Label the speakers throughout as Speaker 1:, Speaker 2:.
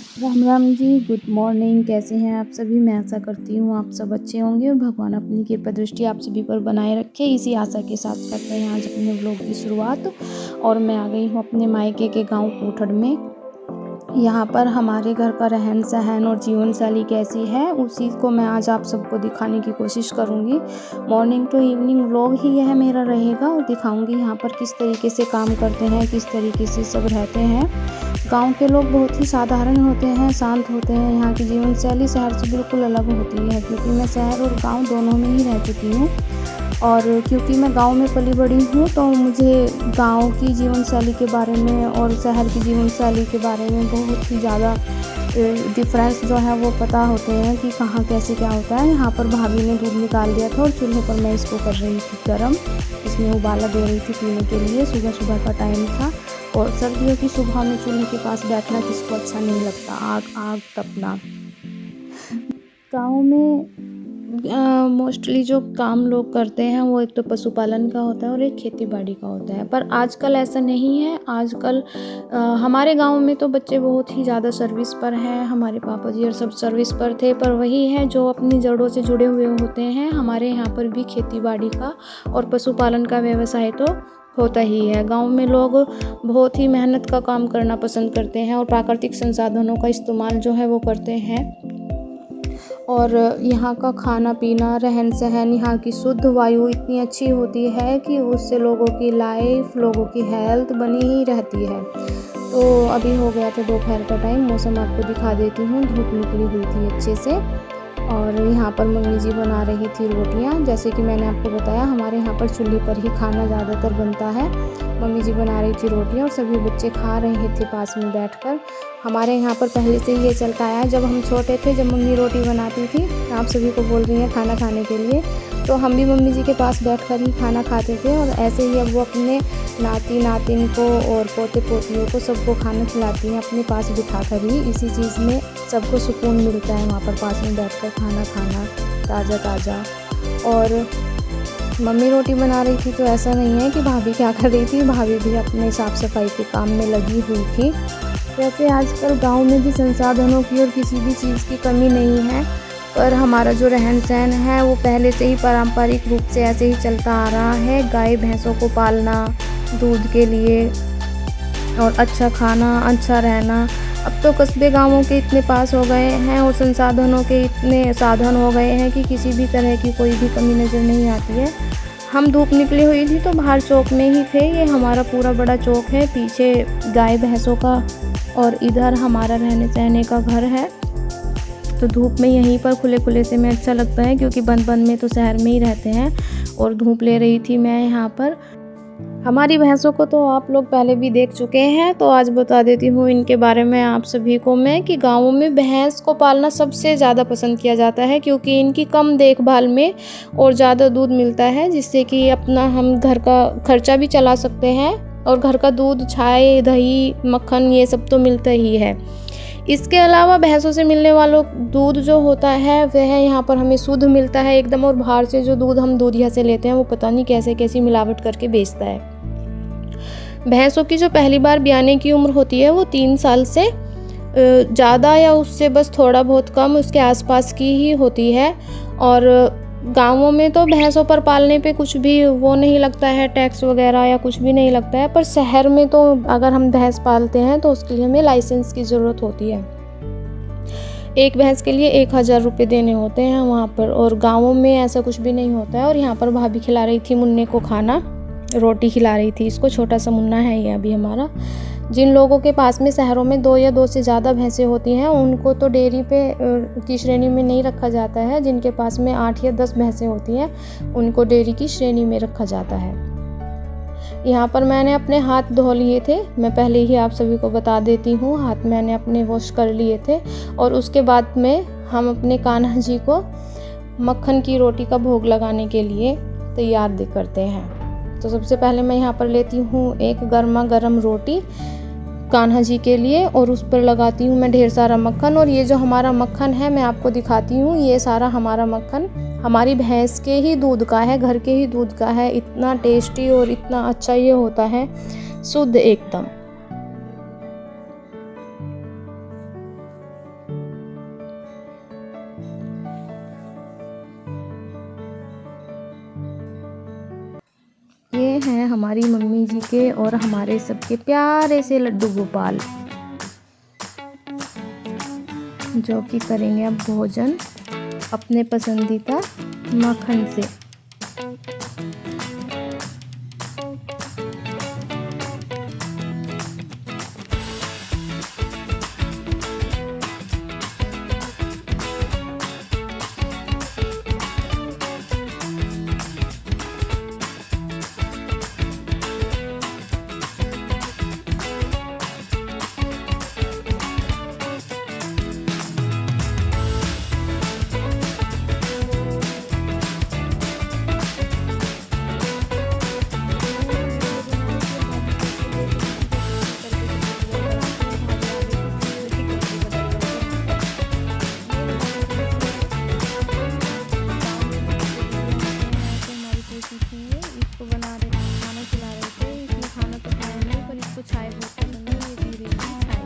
Speaker 1: Ram Ram ji, good morning. कैसे हैं आप सभी? मैं आशा करती हूँ आप सब अच्छे होंगे और भगवान अपनी कृपा दृष्टि आप सभी पर बनाए रखे। इसी आशा के साथ करते हैं आज अपने व्लॉग की शुरुआत। और मैं आ गई हूँ अपने मायके के गांव कोठड़ में। यहाँ पर हमारे घर का रहन सहन और जीवन शैली कैसी है, उसी को मैं आज आप सबको दिखाने की कोशिश करूँगी। मॉर्निंग टू इवनिंग व्लॉग ही यह मेरा रहेगा और दिखाऊँगी यहाँ पर किस तरीके से काम करते हैं, किस तरीके से सब रहते हैं। गांव के लोग बहुत ही साधारण होते हैं, शांत होते हैं। यहाँ की जीवन शैली शहर से बिल्कुल अलग होती है, क्योंकि मैं शहर और गांव दोनों में ही रह चुकी हूँ। और क्योंकि मैं गांव में पली बड़ी हूँ, तो मुझे गांव की जीवन शैली के बारे में और शहर की जीवन शैली के बारे में बहुत ही ज़्यादा डिफरेंस जो है वो पता होते हैं कि कहाँ कैसे क्या होता है। यहाँ पर भाभी ने दूध निकाल दिया था और चूल्हे पर मैं इसको कर रही थी गर्म। इसमें उबाला दे रही थी पीने के लिए। सुबह सुबह का टाइम था और सर्दियों की सुबह में चूल्हे के पास बैठना किसको अच्छा नहीं लगता, आग आग तपना। गाँव में मोस्टली जो काम लोग करते हैं वो एक तो पशुपालन का होता है और एक खेती बाड़ी का होता है। पर आजकल ऐसा नहीं है। आजकल हमारे गांव में तो बच्चे बहुत ही ज़्यादा सर्विस पर हैं। हमारे पापा जी और सब सर्विस पर थे, पर वही है जो अपनी जड़ों से जुड़े हुए होते हैं। हमारे यहाँ पर भी खेती बाड़ी का और पशुपालन का व्यवसाय तो होता ही है। गांव में लोग बहुत ही मेहनत का काम करना पसंद करते हैं और प्राकृतिक संसाधनों का इस्तेमाल जो है वो करते हैं। और यहाँ का खाना पीना, रहन सहन, यहाँ की शुद्ध वायु इतनी अच्छी होती है कि उससे लोगों की लाइफ, लोगों की हेल्थ बनी ही रहती है। तो अभी हो गया था दोपहर का टाइम, मौसम आपको दिखा देती हूँ। धूप निकली हुई थी अच्छे से और यहाँ पर मम्मी जी बना रही थी रोटियाँ। जैसे कि मैंने आपको बताया, हमारे यहाँ पर चूल्हे पर ही खाना ज़्यादातर बनता है। मम्मी जी बना रही थी रोटियाँ और सभी बच्चे खा रहे थे पास में बैठकर। हमारे यहाँ पर पहले से ही ये चलता आया है। जब हम छोटे थे, जब मम्मी रोटी बनाती थी, आप सभी को बोल रही हैं खाना खाने के लिए, तो हम भी मम्मी जी के पास बैठकर ही खाना खाते थे। और ऐसे ही अब वो अपने नाती नातिन को और पोते पोतियों को सबको खाना खिलाती हैं अपने पास बिठा कर ही। इसी चीज़ में सबको सुकून मिलता है वहाँ पर पास में बैठकर खाना खाना, ताज़ा ताज़ा। और मम्मी रोटी बना रही थी तो ऐसा नहीं है कि भाभी क्या कर रही थी, भाभी भी अपने साफ़ सफाई के काम में लगी हुई थी। वैसे आजकल गांव में भी संसाधनों की और किसी भी चीज़ की कमी नहीं है, पर हमारा जो रहन सहन है वो पहले से ही पारंपरिक रूप से ऐसे ही चलता आ रहा है। गाय भैंसों को पालना दूध के लिए और अच्छा खाना, अच्छा रहना। अब तो कस्बे गांवों के इतने पास हो गए हैं और संसाधनों के इतने साधन हो गए हैं कि किसी भी तरह की कोई भी कमी नज़र नहीं आती है। हम धूप निकली हुई थी तो बाहर चौक में ही थे। ये हमारा पूरा बड़ा चौक है, पीछे गाय भैंसों का और इधर हमारा रहने सहने का घर है। तो धूप में यहीं पर खुले खुले से में अच्छा लगता है, क्योंकि बंद बंद में तो शहर में ही रहते हैं। और धूप ले रही थी मैं यहाँ पर। हमारी भैंसों को तो आप लोग पहले भी देख चुके हैं, तो आज बता देती हूँ इनके बारे में आप सभी को मैं, कि गाँवों में भैंस को पालना सबसे ज़्यादा पसंद किया जाता है, क्योंकि इनकी कम देखभाल में और ज़्यादा दूध मिलता है, जिससे कि अपना हम घर का खर्चा भी चला सकते हैं। और घर का दूध, छाछ, दही, मक्खन ये सब तो मिलता ही है। इसके अलावा भैंसों से मिलने वाला दूध जो होता है वह यहाँ पर हमें शुद्ध मिलता है एकदम। और बाहर से जो दूध हम दूधिया से लेते हैं वो पता नहीं कैसे कैसी मिलावट करके बेचता है। भैंसों की जो पहली बार ब्याने की उम्र होती है वो 3 साल से ज़्यादा या उससे बस थोड़ा बहुत कम उसके आसपास की ही होती है। और गांवों में तो भैंसों पर पालने पे कुछ भी वो नहीं लगता है, टैक्स वगैरह या कुछ भी नहीं लगता है। पर शहर में तो अगर हम भैंस पालते हैं तो उसके लिए हमें लाइसेंस की ज़रूरत होती है। एक भैंस के लिए 1000 रुपये देने होते हैं वहाँ पर। और गाँवों में ऐसा कुछ भी नहीं होता है। और यहाँ पर भाभी खिला रही थी मुन्ने को खाना, रोटी खिला रही थी इसको। छोटा सा मुन्ना है ये अभी हमारा। जिन लोगों के पास में शहरों में 2 या 2 से ज़्यादा भैंसें होती हैं उनको तो डेयरी पे की श्रेणी में नहीं रखा जाता है। जिनके पास में 8 या 10 भैंसें होती हैं उनको डेयरी की श्रेणी में रखा जाता है। यहाँ पर मैंने अपने हाथ धो लिए थे, मैं पहले ही आप सभी को बता देती हूँ। हाथ मैंने अपने वॉश कर लिए थे। और उसके बाद में हम अपने कान्हा जी को मक्खन की रोटी का भोग लगाने के लिए तैयार करते हैं। तो सबसे पहले मैं यहाँ पर लेती हूँ एक गर्मा गर्म रोटी कान्हा जी के लिए और उस पर लगाती हूँ मैं ढेर सारा मक्खन। और ये जो हमारा मक्खन है मैं आपको दिखाती हूँ, ये सारा हमारा मक्खन हमारी भैंस के ही दूध का है, घर के ही दूध का है। इतना टेस्टी और इतना अच्छा ये होता है, शुद्ध एकदम। हैं हमारी मम्मी जी के और हमारे सबके प्यारे से लड्डू गोपाल, जो कि करेंगे अब भोजन अपने पसंदीदा मक्खन से। इसको बना रहे थे, खाना खिला रहे थे। इसने खाना तो खाया नहीं, पर इसको चाय बहुत पसंद है, ये पी रही थी चाय।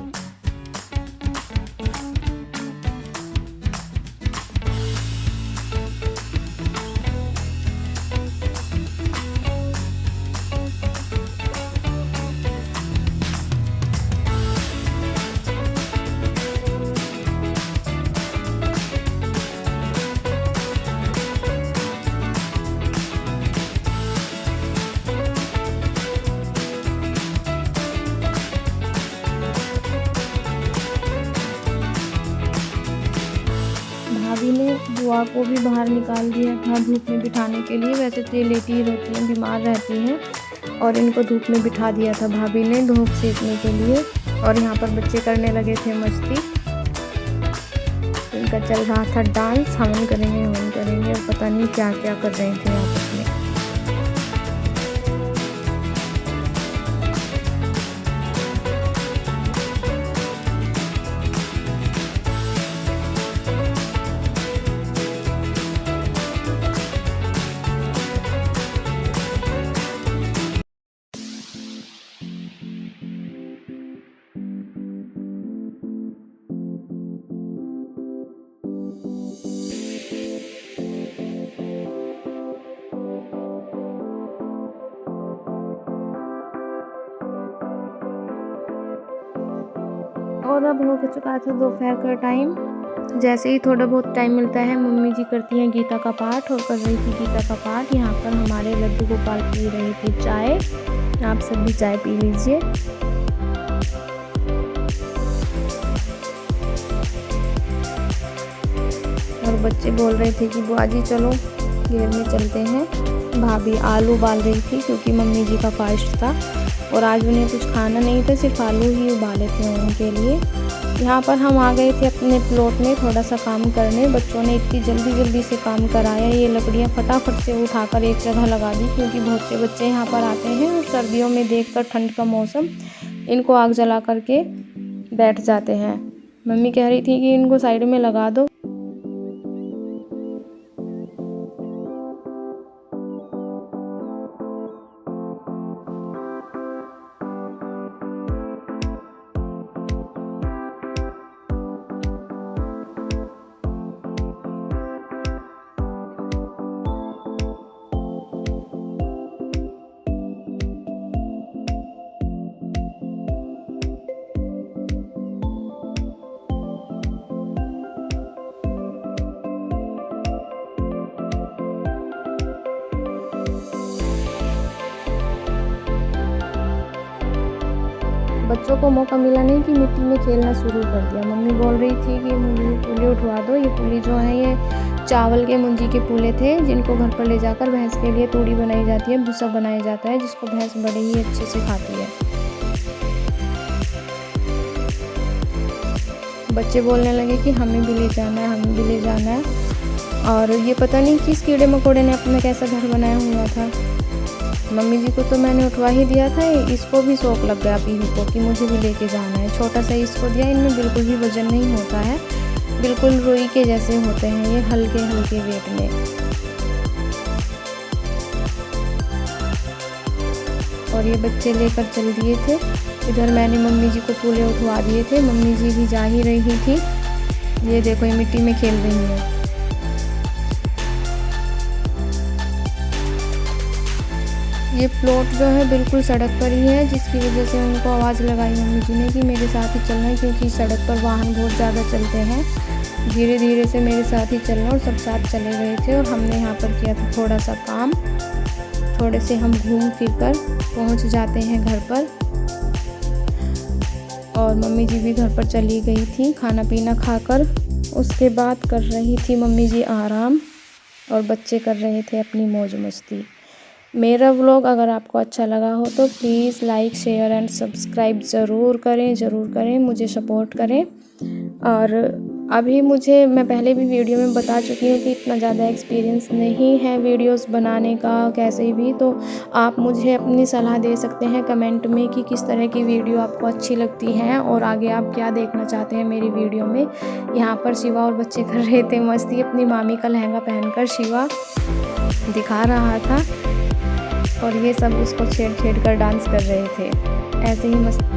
Speaker 1: भाभी ने बुआ को भी बाहर निकाल दिया था धूप में बिठाने के लिए। वैसे तो ये लेटी ही रहती हैं, बीमार रहती हैं, और इनको धूप में बिठा दिया था भाभी ने धूप सेकने के लिए। और यहाँ पर बच्चे करने लगे थे मस्ती। इनका चल रहा था डांस, हवन करेंगे और पता नहीं क्या क्या कर रहे थे आपस में। और अब हो चुका था दोपहर का टाइम। जैसे ही थोड़ा बहुत टाइम मिलता है मम्मी जी करती हैं गीता का पाठ, और कर रही थी गीता का पाठ। यहाँ पर हमारे लड्डू गोपाल पी रहे थे चाय। आप सब भी चाय पी लीजिए। और बच्चे बोल रहे थे कि बुआ जी चलो घेर में चलते हैं। भाभी आलू उबाल रही थी क्योंकि मम्मी जी का फास्ट था और आज उन्हें कुछ खाना नहीं था, सिर्फ आलू ही उबाले थे उनके लिए। यहाँ पर हम आ गए थे अपने प्लॉट में थोड़ा सा काम करने। बच्चों ने इतनी जल्दी से काम कराया। ये लकड़ियाँ फटाफट से उठाकर एक जगह लगा दी, क्योंकि बहुत से बच्चे यहाँ पर आते हैं और सर्दियों में देखकर ठंड का मौसम इनको आग जला करके बैठ जाते हैं। मम्मी कह रही थी कि इनको साइड में लगा दो। बच्चों को मौका मिला नहीं कि मिट्टी में खेलना शुरू कर दिया। मम्मी बोल रही थी कि मुझे पुली उठवा दो। ये पुली जो है ये चावल के मुंजी के पुले थे, जिनको घर पर ले जाकर भैंस के लिए तूड़ी बनाई जाती है, भूसा बनाया जाता है, जिसको भैंस बड़े ही अच्छे से खाती है। बच्चे बोलने लगे कि हमें भी ले जाना है, हमें भी ले जाना है। और ये पता नहीं किस कीड़े मकोड़े ने अपना कैसा घर बनाया हुआ था। मम्मी जी को तो मैंने उठवा ही दिया था, इसको भी शौक लग गया पीहू को कि मुझे भी लेके जाना है। छोटा सा इसको दिया। इनमें बिल्कुल ही वजन नहीं होता है, बिल्कुल रुई के जैसे होते हैं ये, हल्के हल्के वेट में। और ये बच्चे लेकर चल दिए थे। इधर मैंने मम्मी जी को पूले उठवा दिए थे। मम्मी जी भी जा ही रही थी। ये देखो ये मिट्टी में खेल रही है। ये प्लॉट जो है बिल्कुल सड़क पर ही है, जिसकी वजह से उनको आवाज़ लगाई मम्मी जी ने कि मेरे साथ ही चलना है, क्योंकि सड़क पर वाहन बहुत ज़्यादा चलते हैं। धीरे धीरे से मेरे साथ ही चलना, और सब साथ चले गए थे। और हमने यहाँ पर किया था थोड़ा सा काम, थोड़े से हम घूम फिर कर पहुँच जाते हैं घर पर। और मम्मी जी भी घर पर चली गई थी खाना पीना खाकर। उसके बाद कर रही थी मम्मी जी आराम, और बच्चे कर रहे थे अपनी मौज मस्ती। मेरा व्लॉग अगर आपको अच्छा लगा हो तो please like share and subscribe ज़रूर करें, मुझे सपोर्ट करें। और अभी मैं पहले भी वीडियो में बता चुकी हूँ कि इतना ज़्यादा एक्सपीरियंस नहीं है वीडियोस बनाने का कैसे भी, तो आप मुझे अपनी सलाह दे सकते हैं कमेंट में कि किस तरह की वीडियो आपको अच्छी लगती है और आगे आप क्या देखना चाहते हैं मेरी वीडियो में। यहाँ पर शिवा और बच्चे कर रहे थे मस्ती, अपनी मामी का लहंगा पहनकर शिवा दिखा रहा था, और ये सब उसको छेड़ छेड़ कर डांस कर रहे थे। ऐसे ही मस्ती